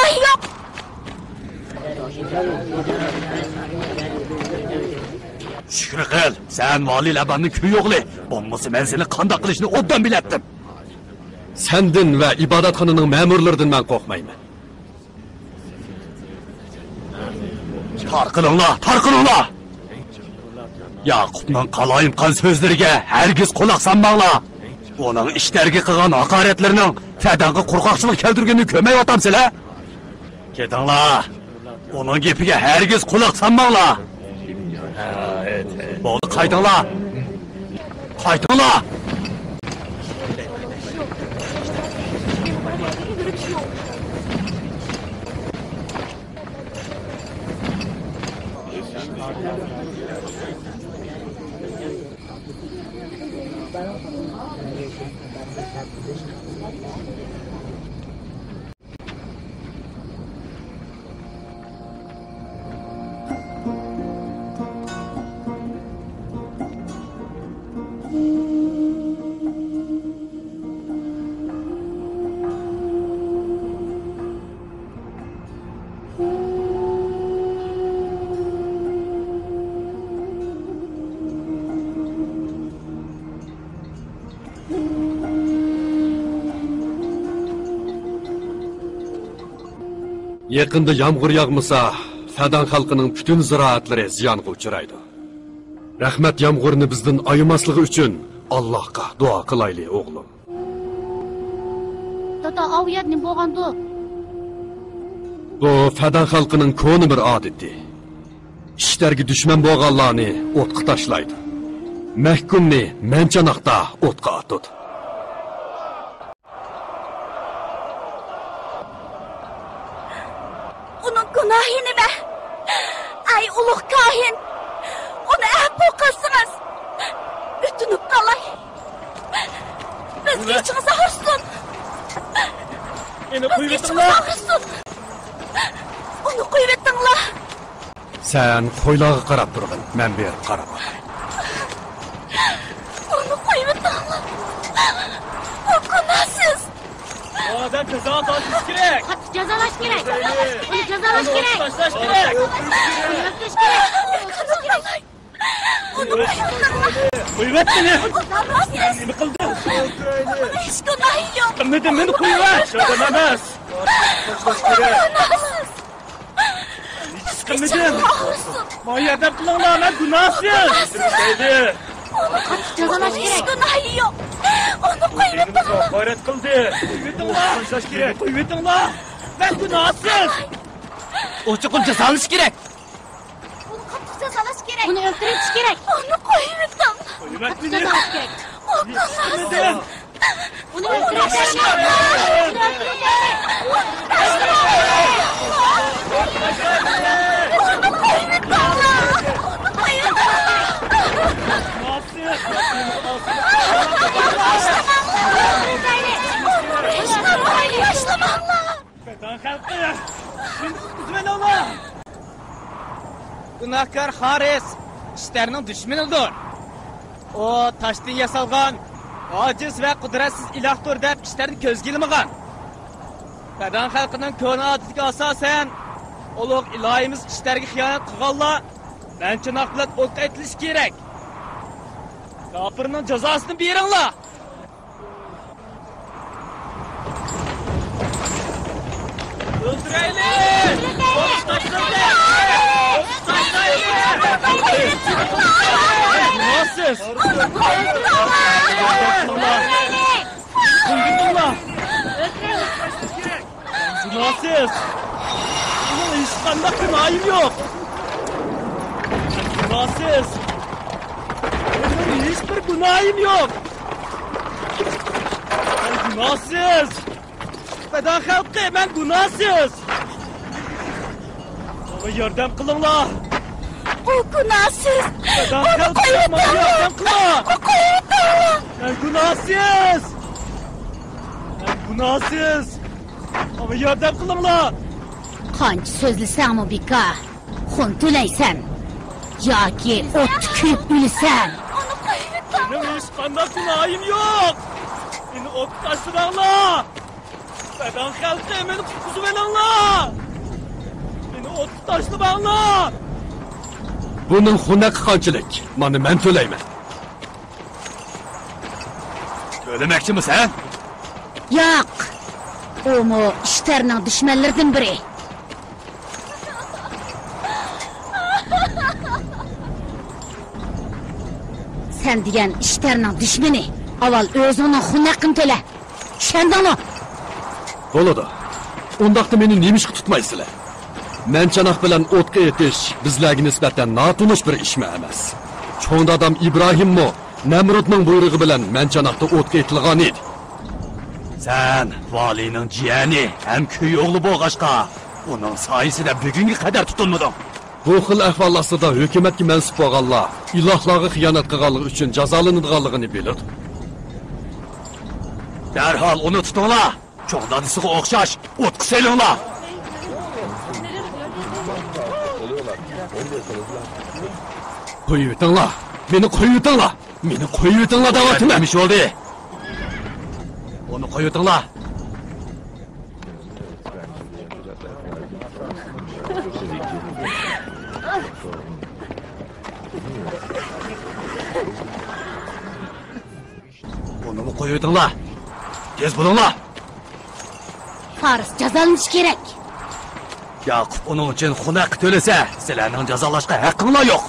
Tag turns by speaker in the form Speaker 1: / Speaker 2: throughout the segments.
Speaker 1: günahı yok.
Speaker 2: Şükür qil, sen vali labanning kuyi yo'qli. Bo'lmasa men seni qanday qilishni obdan bilatdim.
Speaker 3: Sendin ve ibadatxonaning ma'murlaridan men qo'rqmayman.
Speaker 2: Tarqilinglar. Yaqubning qaloyimqan so'zlariga hargiz quloq solmanglar. Uning ishlarga qilgan haqoratlarining fadanga qo'rqoqchilik keltirganini ko'rmayotamsizlar. Ketinglar. Uning gapiga hargiz quloq solmanglar. Bo'ldi, qaytinglar.
Speaker 3: Yaqinda yağmur yağmasa, Fadan xalqining bütün ziraatlari ziyonga uchraydi. Rahmat yağmurni bizdan ayımasligi uchun Allohga duo qilaylik, o'g'lim.
Speaker 1: Tata, aviyat nima bo'lgandi?
Speaker 3: Bu Fadan xalqining ko'ni bir odati. Ishlarga dushman bo'lganlarni o'tqa tashlaydi. Mahkumni manchanoqda o'tqa otadi.
Speaker 1: Günahı nima? Ay ulug' kahin. Uni afv qilsangiz. O'tinib qolay. Bizga ichimiz og'irsin.
Speaker 2: Meni qo'yib etinglar.
Speaker 1: Uni qo'yib etinglar.
Speaker 3: Sen qo'ylarga qarab turgin, men bu yerga qarab.
Speaker 1: Uni qo'yib etinglar. O gunohsiz.
Speaker 2: Odam jazo olish kerak.
Speaker 1: Qattiq jazolash kerak. Uni jazolash kerak.
Speaker 2: Tashlash kerak. Qo'yib etdini. Nima qildi?
Speaker 1: Hech gunohi yo'q.
Speaker 2: Qilmadim, meni qo'yib et. Shunday emas. Tashlash kerak. Hech qilmadim. Bu yerdan qilinglar, men gunohsiz. Deydi.
Speaker 1: Qattiq jazolash kerak. Hech gunohi yo'q. Uni qo'yib etinglar.
Speaker 2: G'ayrat qildi. Qo'yib etinglar. Tashlash kerak. Qo'yib etinglar. Men gunohsiz. Ochiquncha salish kerak.
Speaker 1: Uni qattiq jazolash kerak. Uni o'ldirish kerak. Uni qo'yib etinglar.
Speaker 2: Qo'yib
Speaker 1: Qattiq
Speaker 2: etdini.
Speaker 1: jazolash kerak. Uni o'ldirish
Speaker 4: Günahkar Haris işlerinin düşmanıdır. O taştan yasalgan, aciz ve kudretsiz ilahtır dep işlerini köz gelmegan. Fadan halkının konu adetiga asasen ulug' ilohimiz işlerge xiyonet qilganlar manchanoq bilan o'tqa etilishi kerak. Kafirning jazosini beringlar. Öldüreylik! Boş taşlayın! Nasıl? Kıldırma! Nasıl? Bunun hiç kandak günahım yok. Nasıl? Benim hiçbir günahım yok. Ben günahsız. Fadan halkı ben günahsız. Bana yardım kılınlar.
Speaker 1: O günahsız.
Speaker 4: Fadan halkı bana yardım kılın.
Speaker 1: O qo'yib etinglar.
Speaker 4: Ben günahsız. Ben günahsız. Bana yardım kılınlar.
Speaker 1: Qancha so'zlasangmi beka? Xun to'laysan yoki o't kuyib o'lasan. Uni qo'yib etinglar.
Speaker 4: Benim hiç kandak günahım yok. Beni ot taşırarlar. Fadan halkı beni kuzu verenler. Taşlamanglar!
Speaker 3: Buning xunaqi qanchalik? Mana men to'layman.
Speaker 2: Ölemeksimisan?
Speaker 1: Yo'q. Omo ishlarning dushmanlaridan biri. Sen degan ishlarning dushmani. Avval o'zingning xunaqini to'la. Tushundingmi?
Speaker 3: Bo'ladi. Undaqda meni nemishqa tutmaysizlar? Men chanoq bilan o'tqa etish bizlarga nisbatan notunish bir ishmi emas. Cho'ng odam Ibrohimmi Namrudning buyrug'i bilan men chanoqda o'tqa etilgan edi.
Speaker 2: Sen valinin jiyani hem köy oğlu bo'lg'achqa uning soyasida bugunga qadar tutilmading.
Speaker 3: Bu xil ahvol ostida hukumatga mansub bo'lganlar ilohlarga xiyonat qilganligi uchun jazolanadiganligini biladi.
Speaker 2: Derhal onu tutinglar. Cho'ng dadisiga o'xshash o'tqa selinglar.
Speaker 3: Qo'yutinglar. Meni qo'yutinglar. Meni qo'yutinglar da'vatim.
Speaker 2: Nemish bo'ldi? Onu qo'yutinglar. Onu mu qo'yutinglar? Tez bo'linglar.
Speaker 1: Faris jazolanishi kerak.
Speaker 2: Yaqub onun uchun xunaq to'lasa, sizlarning jazolashga haqqinglar yo'q.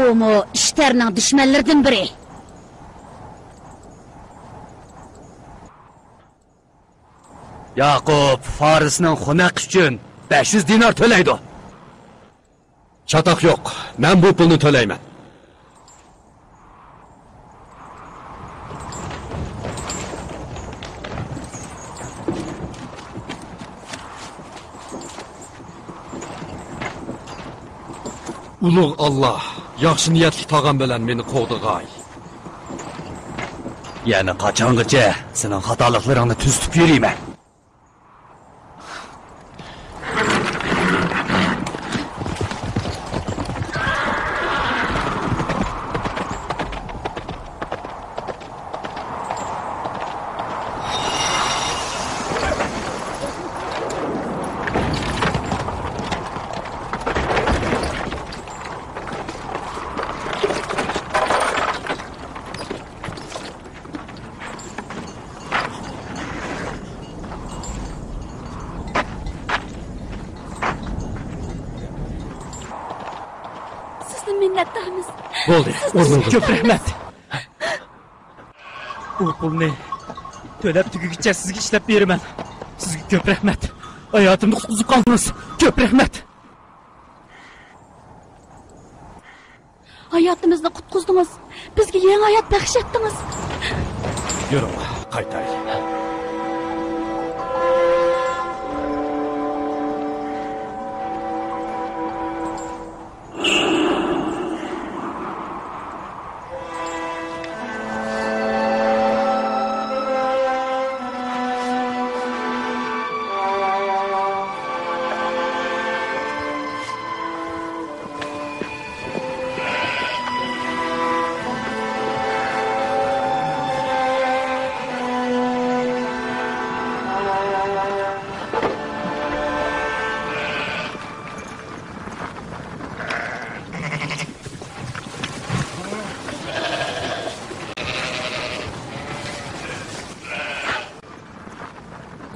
Speaker 1: Omo ishlarning dushmanlaridan biri.
Speaker 2: Yaqub Farisning xunaq uchun 500 dinar to'laydi.
Speaker 3: Chatoq yo'q. Men bu pulni to'layman. Ulug' Alloh, yaxshi niyatli tog'am bilan meni qo'g'dig'ay.
Speaker 2: Yani qachongacha sening xatoliklaringni tuzitib yurayman.
Speaker 1: Minnatdormiz.
Speaker 3: Bo'ldi, o'rningga.
Speaker 4: Ko'p rahmat. Bu pulni to'lab tugugicha sizga ishlab beraman. Sizga ko'p rahmat. Hayotimni qutqizib qoldingiz. Ko'p rahmat.
Speaker 1: Hayotimizni qutqizdingiz. Bizga yangi hayot baxsh etdingiz.
Speaker 3: Yuring, qaytaylik.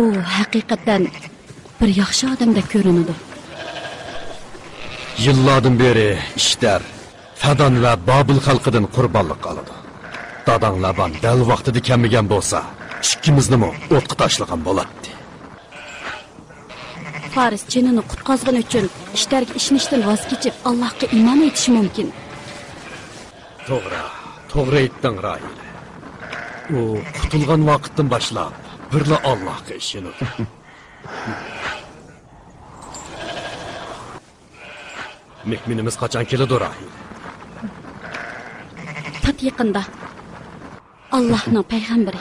Speaker 1: U haqiqatan bir yaxshi odamdek ko'rinadi.
Speaker 3: Yillardan beri ishlar Fadon va Bobil xalqidan qurbonlik oladi. Dadang Laban dal vaqtida kelmagan bo'lsa, ikkimizni o'tqa tashlagan bo'ladi.
Speaker 1: Faris jinini qutqazgan uchun ishlarga ishnishdan voz kechib Allohga iymon etishi mumkin.
Speaker 3: To'g'ri aytding, Rail. U qutulgan vaqtdan boshlab birla Allohga ishonadi. Mehminimiz qachon keladi, Rail?
Speaker 1: Tat yaqinda. Allohning payg'ambari.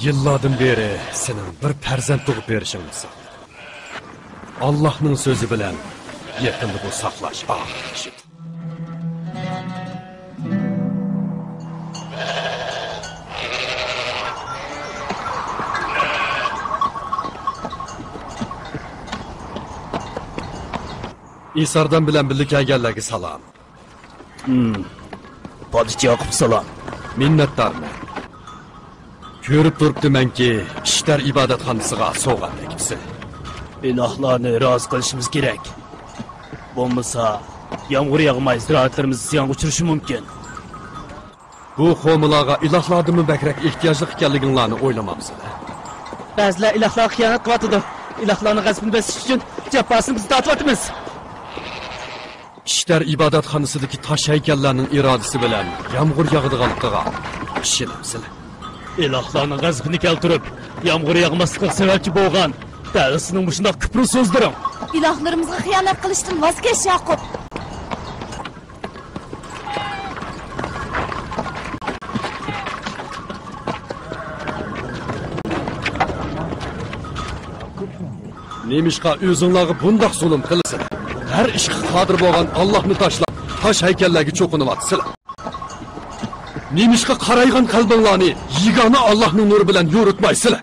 Speaker 3: Yillardan beri sening bir farzand tug'ib berishingni Allohning so'zi bilan yaqinda bu saqlash oxir. Isardan bilan birlik kelganlarga salom.
Speaker 2: Podsho Yoqub salom.
Speaker 3: Minnatdorman. Ko'rib turibdimanki, ishlar ibodatxonasiga sovg'at tekibsiz.
Speaker 2: Ilohlarni rozi qilishimiz kerak. Bo'lmasa, yomg'ir yog'may ziroatlarimiz ziyon uchirishi mumkin.
Speaker 3: Bu qo'milarga ilohlardan bakrak ehtiyojli ekanliginglarni o'ylamamsizlar.
Speaker 4: Ba'zilar ilohlar xiyonat qilyotdi. Ilohlarning g'azabini bosish uchun jabbosini biz tortyapmiz.
Speaker 3: Ishlar ibodatxonasidagi tosh haykallarning irodasi bilan yomg'ir yog'adiganligiga ishonamsizlar.
Speaker 2: Ilohlarning g'azabini keltirib, yomg'ir yog'masligiga sababchi bo'lgan da'vasining shunday kupru so'zlarim.
Speaker 1: İlahlarimizga xiyonat qilishdan voz kech, Yoqub.
Speaker 3: Nemishqa o'zinglarga bundoq zulm qilsin. Har ishga qodir bo'lgan Allohni tashlab, tosh haykallarga cho'qinyapsizlar. Nemishqa qaraygan qalbinglarni yigona Allohning nuri bilan yo'ritmaysizlar.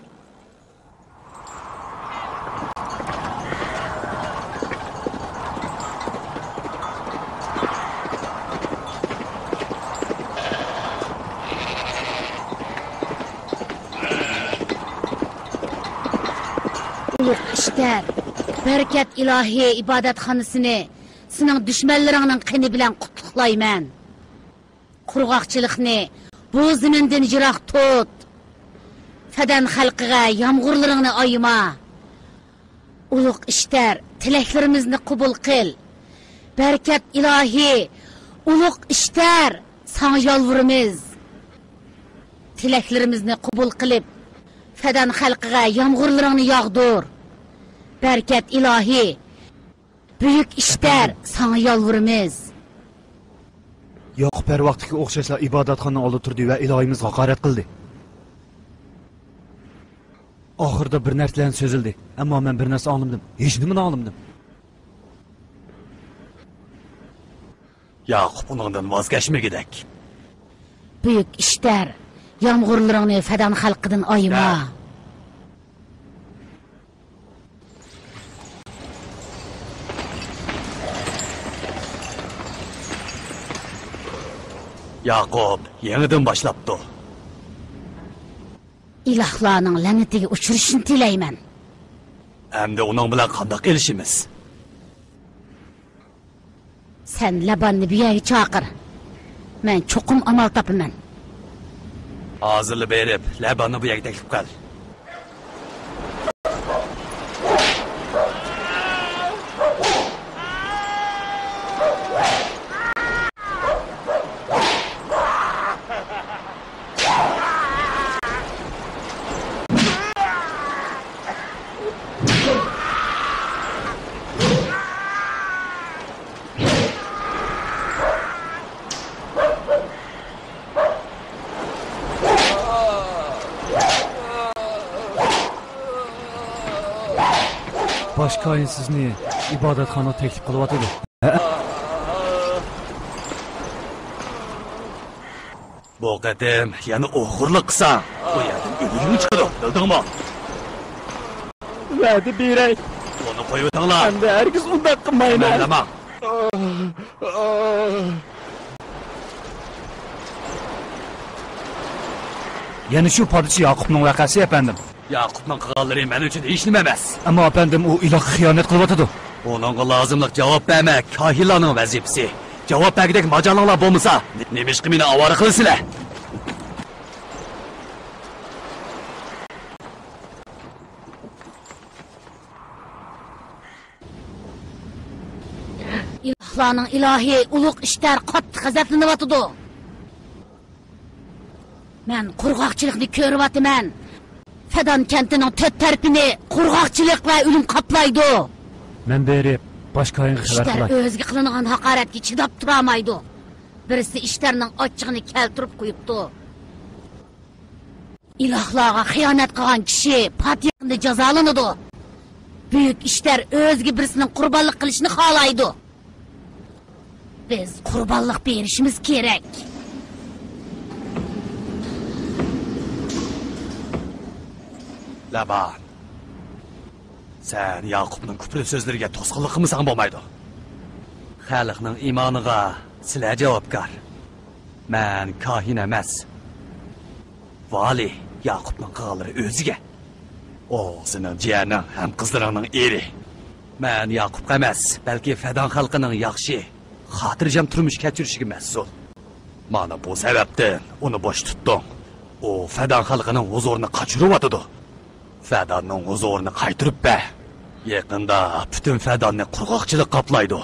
Speaker 1: Ulug' ishlar, barakat ilohiy ibodatxonasini sening dushmanlaringning qini bilan qutlaqlayman. Qurg'oqchilikni bu zamindan yiroq tut. Fadan xalqiga yomg'irlaringni oyima. Ulug' ishlar, tilaklarimizni qabul qil. Barakat ilohiy, ulug' ishlar, sana yolvurimiz. Tilaklarimizni qabul qilib, fadan xalqiga yomg'irlaringni yog'dir. Barakat ilohiy, buyuk ishlar, sana yolvurimiz.
Speaker 5: Yoqub har vaqtga o'xshashlar ibodatxona oldi turdi va ilohimizga haqorat qildi. Oxirida bir narsalar so'zildi, ammo men bir narsa olmadim. Hech nimani olmadim.
Speaker 2: Yoqub uningdan voz kechmagidak.
Speaker 1: Buyuk ishlar, yomg'irlaringni fadan xalqidan oyima.
Speaker 2: Yoqub yangidan boshlabdi.
Speaker 1: İlahlarning la'natiga uchirishni tilayman.
Speaker 2: Endi uning bilan qanday qilishimiz?
Speaker 1: Sen Labanni bu yerga chaqir. Men cho'qim amal topaman.
Speaker 2: Hozirli berib, Labanni bu yerga taklif qil.
Speaker 5: Boshqoyin sizni ibodatxona taklif qilyapti.
Speaker 2: Bu qadim yana o'g'irlik qilsan, bu yerdan o'lim chiqadi, bildingmi?
Speaker 4: Va'da beray.
Speaker 2: Uni qo'yib o'tinglar.
Speaker 4: Endi hargiz unday qilmayman.
Speaker 2: Nima?
Speaker 5: Yana shu podsho Yoqubning vaqasi efendim.
Speaker 2: Yoqubning qilganlari men uchun hech nima emas.
Speaker 5: Ammo efendim u ilohga xiyonat qilyapti.
Speaker 2: Onunğa lazımlıq cavab vermek kahilanın vazifesi. Cavab vergidek macalanlar bo'lmasa, nemiş ki meni avara qilsizlar?
Speaker 1: İlahlarning ilohiy ulug' ishlar qattiq g'azablanyapti. Men qurg'oqchilikni ko'ryapman. Fadan kentining to'rt tarafini qurg'oqchilik va o'lim qoplaydi.
Speaker 5: Men berib boshqalarga xabar
Speaker 1: ishlar
Speaker 5: qilay.
Speaker 1: o'ziga qilingan haqoratga chidab turolmaydi. Birisi ishlarning ochchig'ini keltirib qo'yibdi. İlahlarga xiyonat qilgan kishi patiyanda jazolanadi. Buyuk ishlar o'ziga birisining qurbonlik qilishni xohlaydi. Biz qurbonlik berishimiz kerak.
Speaker 2: Laban, sen Yoqubning kupri so'zlariga to'sqinlik qilmasang bo'lmaydi. xalqning iymoniga sizlar javobgar. Men kahin emas. Vali Yaqubning qilganlari o'ziga. O'zining jiyaning ham qizlarining eri. Men Yaqub emas, balki Fadon xalqining yaxshi, xotirjam turmush kechirishiga mas'ul. Mana bu sababdan uni bosh tutdim. O Fadon xalqining huzurini qochiryotdi. Fadonning huzurini qaytirib ber. Yaqinda butun Fadonni qurg'oqchilik qoplaydi.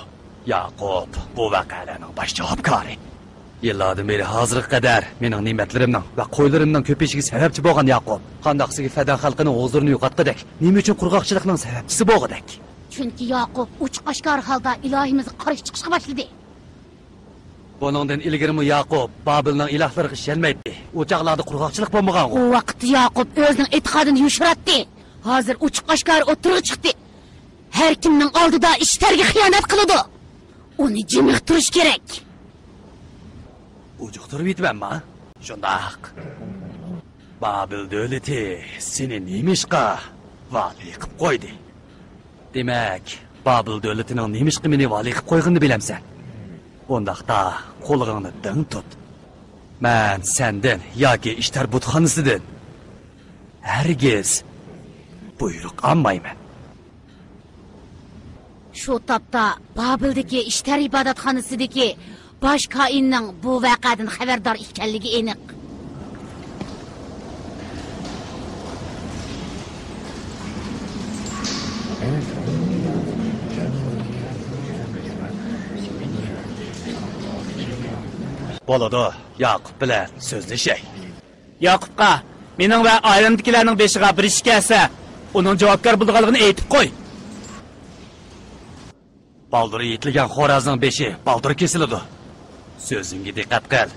Speaker 2: Yaqub bu voqealarning bosh javobgari. Yillardan beri hozirga qadar mening ne'matlarimning va qo'ylarimning ko'payishiga sababchi bo'lgan Yaqub, qandoqsiga Fadon xalqining huzurini yo'qotgandek, nima uchun qurg'oqchilikning sababchisi bo'lgandek?
Speaker 1: Chunki Yaqub uch-qo'shqor holda ilohimizni qarshi chiqishga boshladi.
Speaker 2: Buningdan ilgari Yaqub Babilning ilohlariga ishonmaydi. O'choqlarda qurg'oqchilik bo'lmagan.
Speaker 1: U vaqtda Yaqub o'zining e'tiqodini yushiratdi. Hozir uch-qo'shqor o'tirib chiqdi. Har kimning oldida ishlarga xiyonat qiladi. Uni jimiqtirish kerak.
Speaker 2: Ujuqtirib yetmanmi? Shundaq. Babil davlati seni nemishqa vali qilib qo'ydi. Demak, Babil davlatining nemishqa meni vali qilib qo'yganini bilamsan. Ondaqda qo'lig'ingni ding tut. Men sendan yoki ishtar butxonasidan hargiz buyruq olmayman.
Speaker 1: Shu topda Babildagi ishtar ibodatxonasidagi bosh koinning bu voqeadan xabardor ekanligi aniq.
Speaker 2: Bo'ladi, Yaqub bilan so'zlashay.
Speaker 4: Yaqubqa mening va oilamdagilarning beshiga bir ish kelsa, uning javobgar bo'lganligini aytib qo'y.
Speaker 2: Baldur yetilgan xo'razning beshi baldur kesiladi. So'zingga diqqat qil.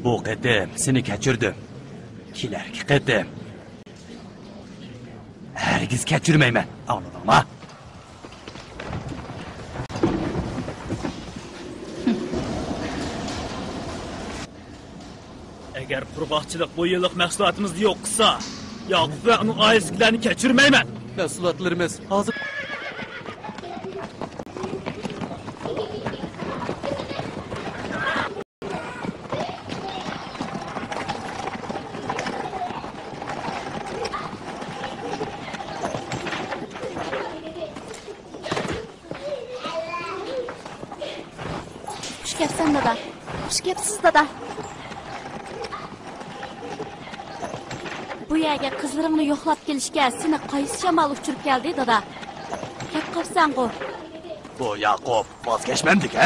Speaker 2: Bu qatim seni kechirdim. Kelarki qatim hargiz kechirmayman. Anladingmi?
Speaker 4: Agar qurg'oqchilik bu yillik mahsulotimizni yo'q qilsa, Yaqub va uning oilasilarini kechirmayman.
Speaker 2: Mahsulotlarimiz hozir
Speaker 1: Xush kelibsan dada. Xush kelibsiz dada. Bu yerga qizlaringni yo'qlab kelishga seni qaysi shamol uchirib keldi dada? Kep qolsan-ku.
Speaker 2: bu Yaqub vazgeçmemdik-a?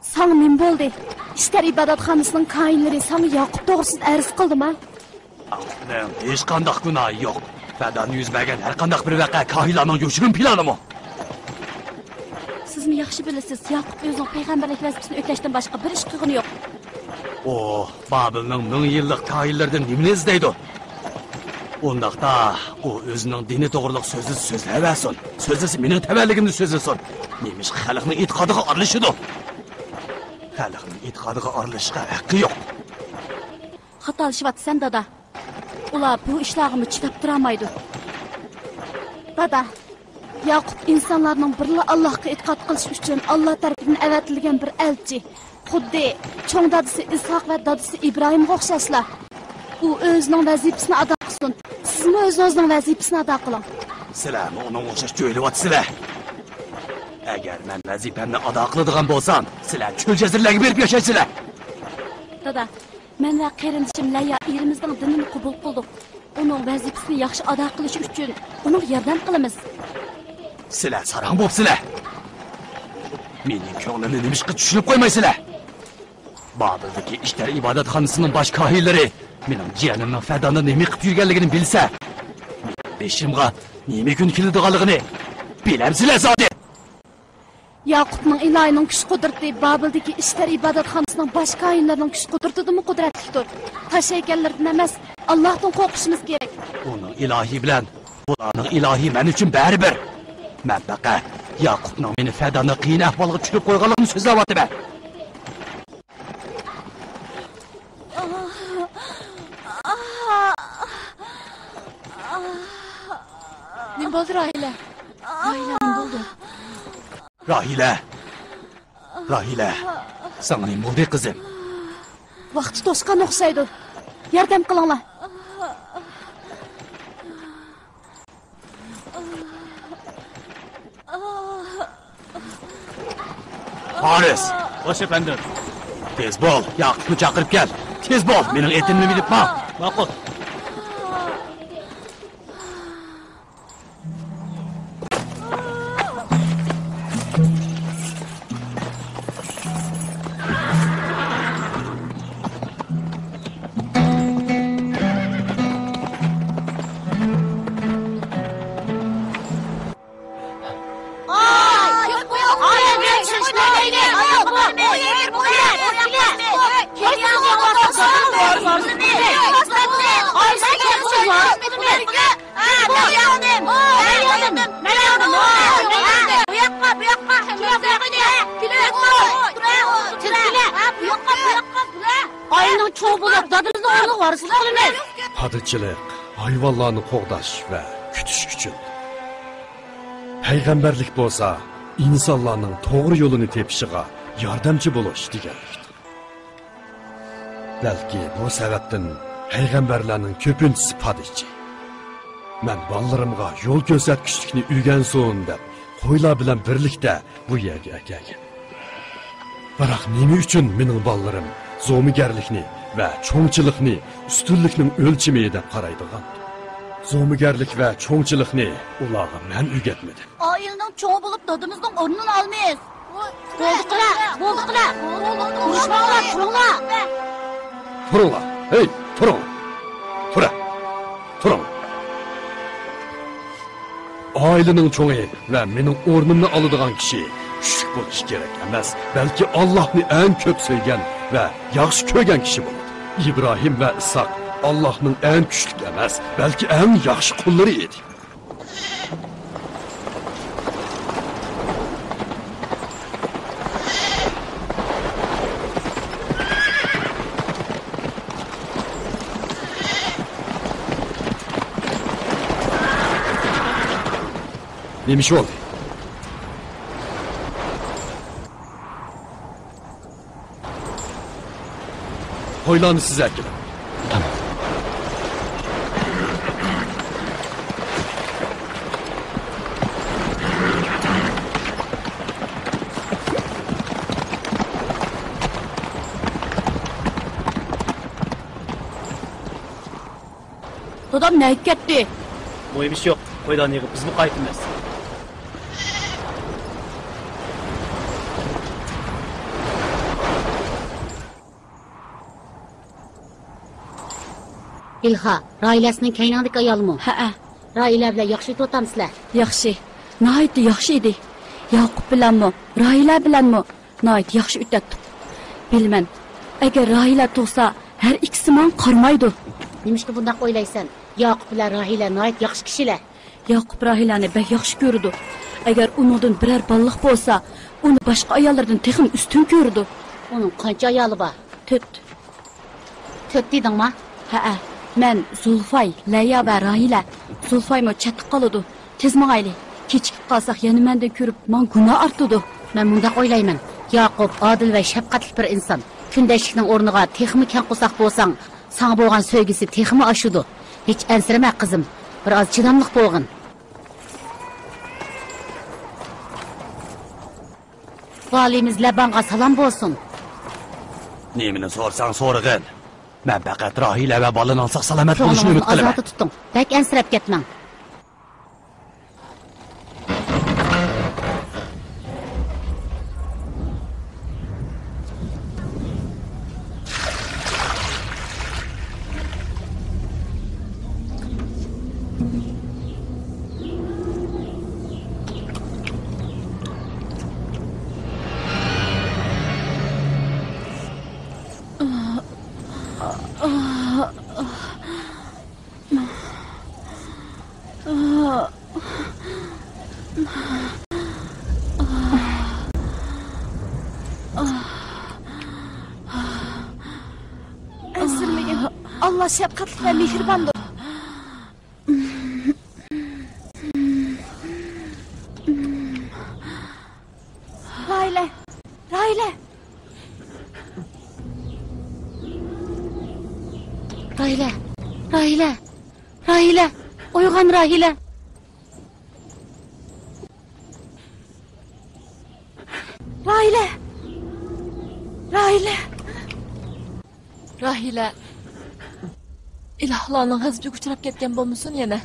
Speaker 1: Sana nima bo'ldi? İşler ibodatxonasining koinlari sana Yaqub to'g'risida arz qildimi?
Speaker 2: Ning hech qanday gunohi yo'q. Fadan yuz bergan har qanday bir voqea koinlarning yo'shirin planimi?
Speaker 1: Sizmi yaxshi bilasiz, Yaqub o'zining payg'ambarlik vazifasini o'tlashdan boshqa bir ish qilgani yo'q.
Speaker 2: O, Babilning 1000 yillik koinlardan nimani izlaydi? Ondaqda o o'zining dini to'g'riliq so'zni so'zlayversin. So'zlasa mening tavalligimni so'zlasin. Nemish xalqning e'tiqodiga aralashidu. Xalqning e'tiqodiga aralashishga haqqi yo'q.
Speaker 1: Xatolashyapsan dada. Ular bu ishlarni chidab turolmaydi. Dada, Yaqub insonlarning birla Allohga e'tiqod qilish uchun Alloh tomonidan avatilgan bir elchi. Xuddi cho'ng dadasi Ishoq va dadasi Ibrohimga o'xshashlar. U o'zining vazifasini ado qilsin. Sizmi o'zingizning vazifasini ado qiling.
Speaker 2: Sizlarni uning o'xshash jo'ylayapsizlar. Agar men vazifamni ado qiladigan bo'lsam, sizlar cho'l jazirlarga berib yashaysizlar.
Speaker 1: Dada, men va qarindishim Layya erimizning dinini qabul qildik. Uning vazifasini yaxshi ado qilish uchun unga yordam qilamiz.
Speaker 2: Sizlar sarang bo'psizlar. Mening ko'nglimni nimishqa tushunib qo'ymaysizlar. Babildagi ishlar ibodatxonasining bosh kohinlari mening jiyanimning Fadonni nima qilib yurganligini bilsa, beshimga nima kun keladiganligini bilamsizlar zodi.
Speaker 1: Yaqubning ilohining kuch-qudrati Babildagi ishlar ibodatxonasining bosh kohinlarining kuch-qudratidimi qudratlidir. Tash haykallardan emas, Allohdan qo'rqishimiz kerak.
Speaker 2: Uning ilohi bilan bularning ilohi men uchun baribir. Men faqat Yaqubning meni Fadonni qiyin ahvolga tushirib qo'yganligini so'zlayapman.
Speaker 1: Nima bo'ldi Roila? Roila,
Speaker 2: Rahila. Sana ne oldu kızım?
Speaker 1: Vaqti to'sqan o'xshaydi. Yordam qilinglar.
Speaker 2: Haris,
Speaker 4: Boş efendim.
Speaker 2: tez bol, Yaqubni chaqirib kel. Tez bol, mening etimni bilib baq.
Speaker 4: Ma'qul.
Speaker 1: Ayının çoğu bulup dadınızda onu varsın kılınız.
Speaker 3: Padırçılık, hayvanlarını qoğdaş ve kütüş üçün. Peygamberlik bolsa, insanların doğru yolunu tepişiga yardımcı buluş deganlikdir. Belki bu sebepten peygamberlerinin köpüntüsü padırçı. Men ballarımga yol gösterkiçlikni üygensoğun dep, qo'ylar bilan birlikte bu yerga kelgan. Biroq nima uchun mening ballarım zo'migarlikni va cho'ngchilikni ustunlikning o'lchimi deb qaraydigan? Zo'migarlik va cho'ngchilikni ularga men o'rgatmadim.
Speaker 1: Ayının çoğu bulup dadınızdan onunun almayız. Bolduqlar. Konuşmaqlar, turunglar.
Speaker 3: Turunglar, hey, turun. Turun. Ailenin çoğu ve mening o'rnimni oladigan kishi kuchli bo'lishi kerak emas, balki Allohni eng ko'p sevgan va yaxshi ko'rgan kishi bo'ladi. İbrahim ve İshak Allah'ın en kuchli emas, balki eng yaxshi qullari edi. Neymiş oldu? Hoylanı size ekledim.
Speaker 5: Tamam.
Speaker 1: Dadam ne gitti?
Speaker 4: Bu bir şey yok. Koydan yığıp biz mi kayıtımız?
Speaker 6: İlha, Railəsinin kaynandık ayalımı.
Speaker 1: Ha.
Speaker 6: Railə bilə yaxşı tutamsızlar.
Speaker 1: Yaxşı. Nəhayət yaxşı idi. Yaqub bilanmı, Rahila bilanmı? Nəhayət yaxşı ütətdik. Bilmən. Əgər Rahila tuğsa, hər ikisi mən qarmaydı.
Speaker 6: Nimişki bundaq oylaysan? Yaqub bilə Rahilə nəhayət yaxşı kişilər.
Speaker 1: Yaqub Rahiləni bək yaxşı görüdü. Əgər onundan birər ballıq bolsa, onu başqa ayallardan texim üstün gördü.
Speaker 6: Onun qancha ayalı var?
Speaker 1: 4.
Speaker 6: 4 dedingmi?
Speaker 1: Ha. Mən Zulfay, Ləya və Rahila. Zulfay mı çatıb qalıdı. Tez mağaylı. Keçikib qalsaq, yəni məndə görüb, mən günah artıdı.
Speaker 6: Mən bundaq oylayman. Yaqub adil və şəfqətli bir insan. Kündəşlikning o'rniga texmi kan qılsaq bolsang, sana bo'lgan sevgisi texmi aşıdı. Heç ənsirəmə qızım. Biraz chidamlıq bo'lgin. Valimiz Labanğa salam bo'lsin.
Speaker 2: Nemini sorsan so'rag'in. Men faqat Rahila va bolani olsaq salomat bo'lishini umid qilaman.
Speaker 6: Azatı tuting. Bak ənsirəb ketmang.
Speaker 1: Allah şefkatli ve mihribandır. Rahila. Rahila.
Speaker 6: Rahila. Rahila. Rahila. Uyg'on Rahila.
Speaker 1: Rahila. Rahila.
Speaker 7: Rahila. İlohlarning g'azabiga uchrab ketgan bo'lmasin yana.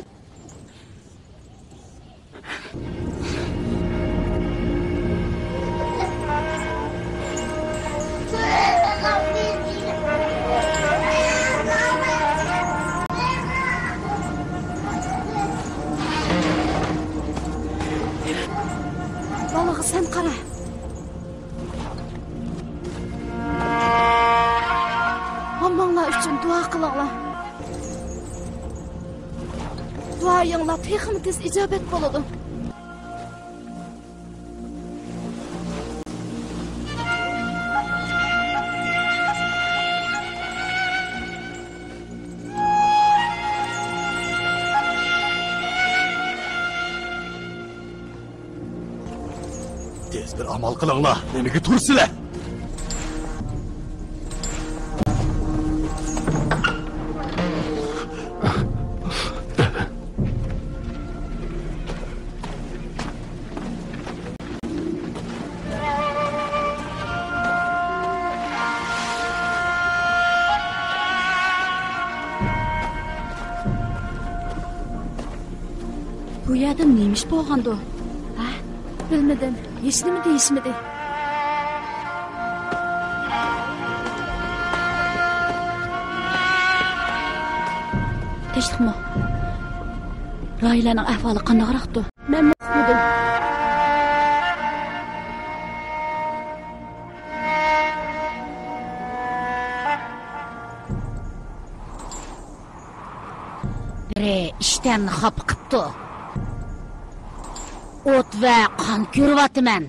Speaker 1: Balaga sen qara. Hammanglar uchun duo qilinglar. Duoyinglar texnik tez ijobat bo'ladi.
Speaker 2: Tez bir amal qilinglar. Nega tursizlar?
Speaker 1: Bu yerda neymiş bo'lgandi? Ha? Bilmadim. Hech nima deyishmadi. Tinchlikmi? Rahilaning ahvoli qandayroqdi? Men uqmadim.
Speaker 6: Biri ishdan xop qipti. O't va qon ko'ryapman.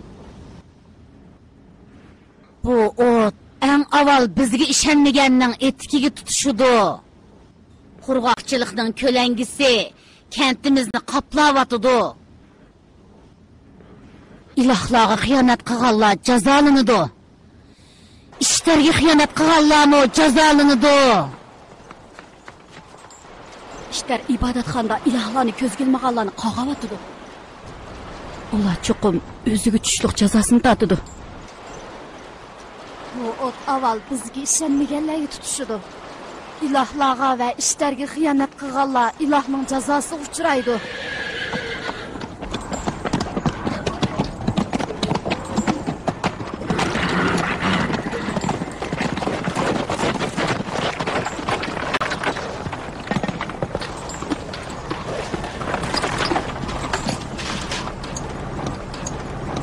Speaker 6: Bu o't eng avval bizga ishonmaganning etikiga tutishidi. Qurg'oqchilikning ko'langisi kentimizni qoplayotdi. Ilohlarga xiyonat qilganlar jazolanadi. Ishlarga xiyonat qilganlarmi jazolanadi.
Speaker 1: Ishlar ibodatxonada ilohlarni ko'zga ilmaganlarni qog'avatdi. Ular chuqum o'ziga tushliq jazosini tortadi. Bu o't avval bizga ishonmaganlarga tutishidi. Ilohlarga va ishlarga xiyonat qilganlar ilohning jazosiga uchraydi.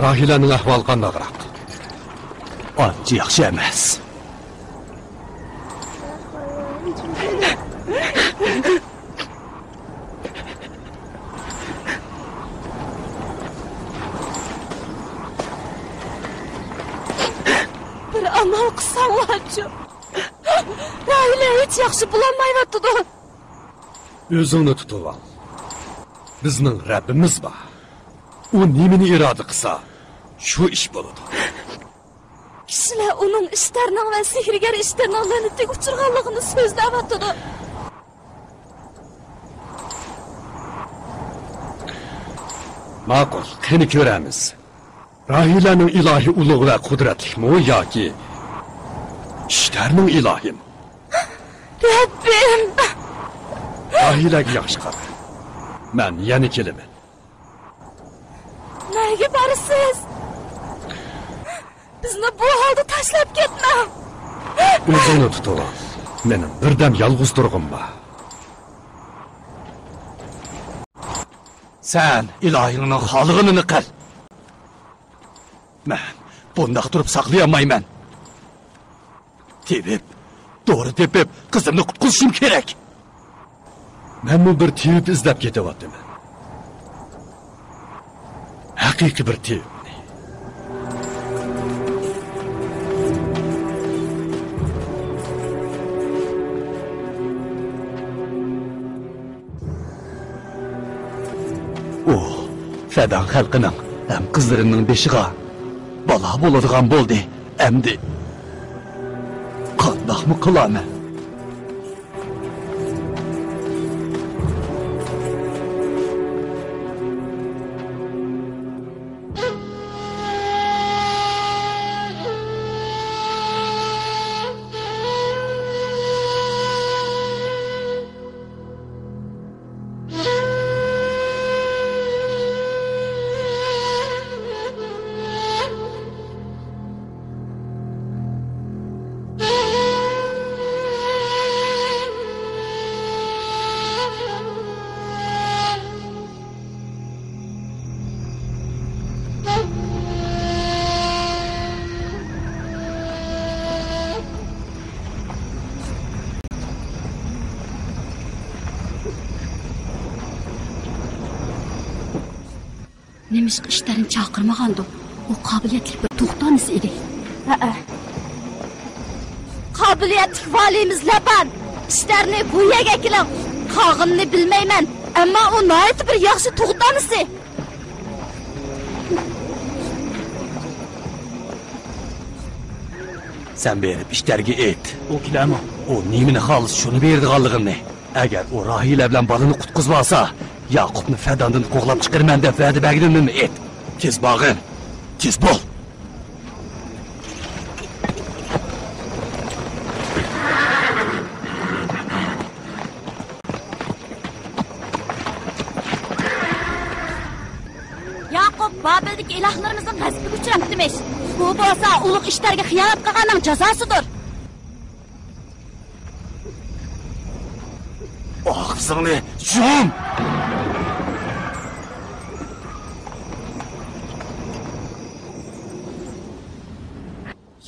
Speaker 3: Rahilaning ahvoli qandayroq?
Speaker 2: Ancha yaxshi emas.
Speaker 1: Bir amal qilsanglarchi. Rahila hech yaxshi bo'lolmayapti.
Speaker 3: O'zingni tutib ol. Bizning Rabbimiz bor. U nimani iroda qilsa, shu ish bo'ladi.
Speaker 1: Kishilar uning ishlarning va sehrgar ishlarning la'natiga uchirganligini so'zlayapti.
Speaker 3: Ma'qul, qani ko'ramiz. Rahilaning ilohi ulug' va qudratlikmi yoki ishlarning ilohimi?
Speaker 1: Rabbim!
Speaker 3: Rahilaga yaxshi qara. Men yana kelaman.
Speaker 1: Nega borsiz? Bizni bu holda tashlab ketma.
Speaker 3: O'zingni tutib ol. Mening birdam yolg'iz turg'im bor.
Speaker 2: Sen ilohingning xolig'ini qil. Men bundaq turib saqlayolmayman. Tepib, to'g'ri tepib, qizimni qutqizishim kerak.
Speaker 3: Men bu bir tiyib izlab ketyapman. Haqiqiy bir tiyib.
Speaker 2: O, fadan xalqining ham qizlarining beshiga Bala bo'ladigan bo'ldi. Endi qandoqmi qilaman?
Speaker 1: Nemişki işlerini çakırmağandı. O kabiliyetli bir tuğtanız idi. Kabiliyetli valimiz Laban. İşlerini bu yege kilen. Kağınını bilmeymen. Ama o nayet bir yaxşı tuğtanızı.
Speaker 2: Sen berip işlerge et.
Speaker 5: O kilama.
Speaker 2: O nimini halis şunu berdi qallig'ini. Agar o Rahila bilan balını qutqizmasa, Yaqubni fadandan qo'g'lab chiqarman deb va'da berganimni et. Tez bag'in. Tez bo'l.
Speaker 1: Yaqub Babildagi ilohlarımızın g'azabiga uchrabdimish. Bu bo'lsa ulug' ishlarga xiyonat qilganning jazosidir.
Speaker 2: Og'zingni yum.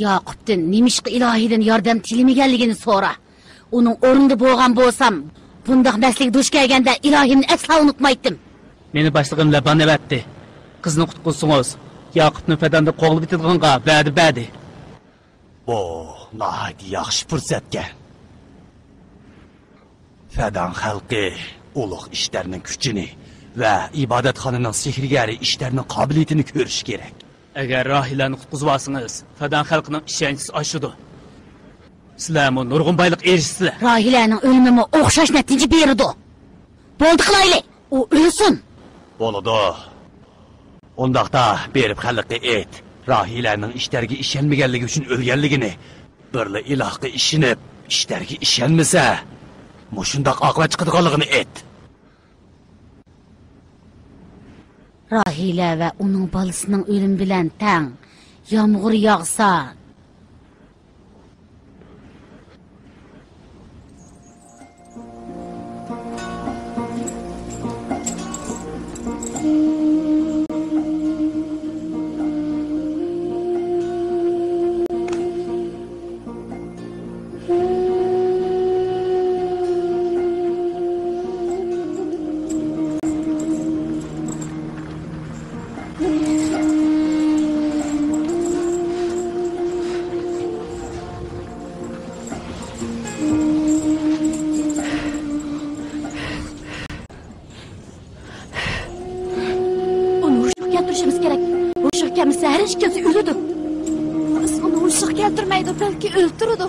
Speaker 6: Yaqub'dan nemişki ilahiden yordam tilimiganligini so'ra. Uning o'rnida bo'lgan bo'lsam, bundaq maslik duch kelganda ilahimni asla unutmaydim.
Speaker 4: Meni boshlig'im Laban evatdi. Qizni qutqizsangiz, Yaqubni fadanda qo'g'lib bitadiganqa va'da berdi.
Speaker 2: Bu nahayat yaxshi fursatga. Fadan xalqi ulug' ishlarning kuchini va ibodatxonaning sehrgari ishlarning qobiliyatini ko'rish kerak.
Speaker 4: Agar Rahilani qutqizib olsangiz, fadan xalqining ishonchisi oshadi. Sizlarmi nurg'un boylik erishsizlar.
Speaker 6: Rahilaning o'limi o'xshash natija berdi. Bo'ldi qilayli. U o'lsin.
Speaker 2: Bo'ladi. Ondaqda berib xalqqa et. Rahilaning ishlarga ishonmaganligi uchun o'lganligini, birli ilohga ishinib, ishlarga ishonmasa, mushundaq oqibat chiqadiganligini et.
Speaker 6: Rahila va uning bolasining o'lim bilan tang yomg'ir yog'sa,
Speaker 1: Her iş gözü ölüdü. Biz onu uşak getirmeydi, belki öldürüdü.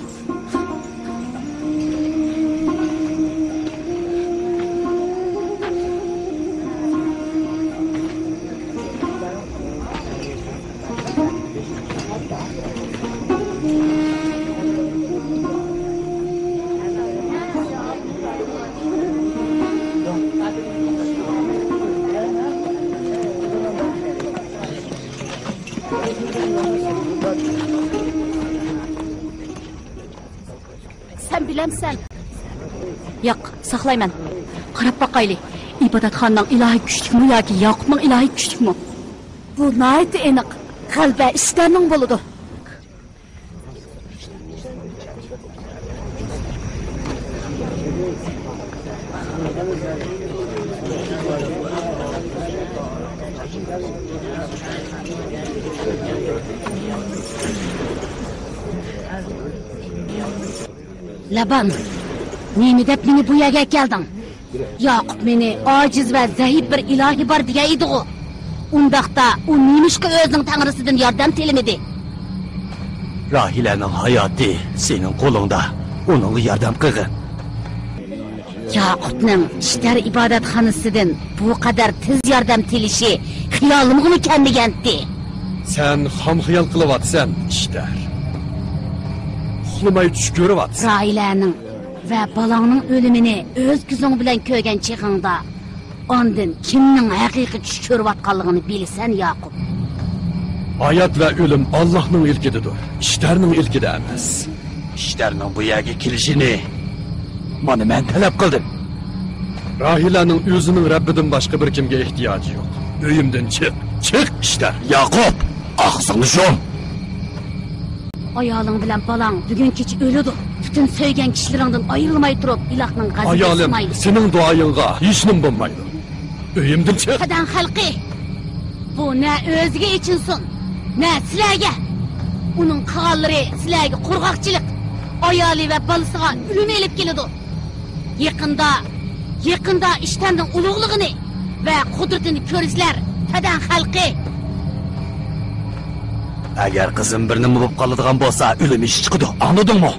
Speaker 1: Sen bilemsen. Yok, saklayman. Qarab bakaylı. İbadatxonning ilahi güçlükmü yoki Yaqubning ilahi güçlükmü? Bu nayeti aniq. Qalba ishlarning bo'ladi.
Speaker 6: Laban, nemi deb meni bu yerga kelding? Yaqub meni ojiz va zaif bir ilohi bor degan edi. Undaqda u nemishqa o'zining tangrisidan yordam tilemedi?
Speaker 2: Rahilaning hayoti sening qo'lingda. Uning yordam qilgin.
Speaker 6: Yaqubning ishlar ibodatxonasidan bu qadar tez yordam telishi xiyolimga kelmaganti.
Speaker 3: Sen ham xiyol qilyapsan, ishlar. Uxlamay tush ko'ryapsan.
Speaker 6: Railaning va balangning o'limini o'z ko'zing bilan ko'rgan chig'ingda ondan kimning haqiqiy tush ko'rayotganligini bilsan, Yaqub.
Speaker 3: Hayot va o'lim Allohning ilkididir. Ishlarning ilkida emas.
Speaker 2: Ishlarning bu yerga kelishini mana men talab qildim.
Speaker 3: Rahilaning o'zining Rabbidan boshqa bir kimga ehtiyoji yo'q. Uyimdan chiq, chiq ishlar.
Speaker 2: Yaqub, og'zingni yum.
Speaker 6: Ayoling bilan balang bugun kecha o'ladi. Bütün söygen kishilaringdan ayrilmay turib, ilohning g'azabi
Speaker 3: Ayolim,
Speaker 6: ismaydi.
Speaker 3: sening duoyingga hech nim bo'lmaydi. Uyimdan chiq.
Speaker 6: Qadan xalqi. Bu ne o'ziga ichinsin, ne sizlarga. Uning qilganlari sizlarga qo'rqoqchilik, ayoli va bolasiga o'lim elib keladi. Yaqinda ishtanning ulug'ligini va qudratini ko'rsizlar, qadan xalqi.
Speaker 2: Agar qizim bir nima bo'lib qoladigan bo'lsa, o'lim ish chiqadi. Anladingmi?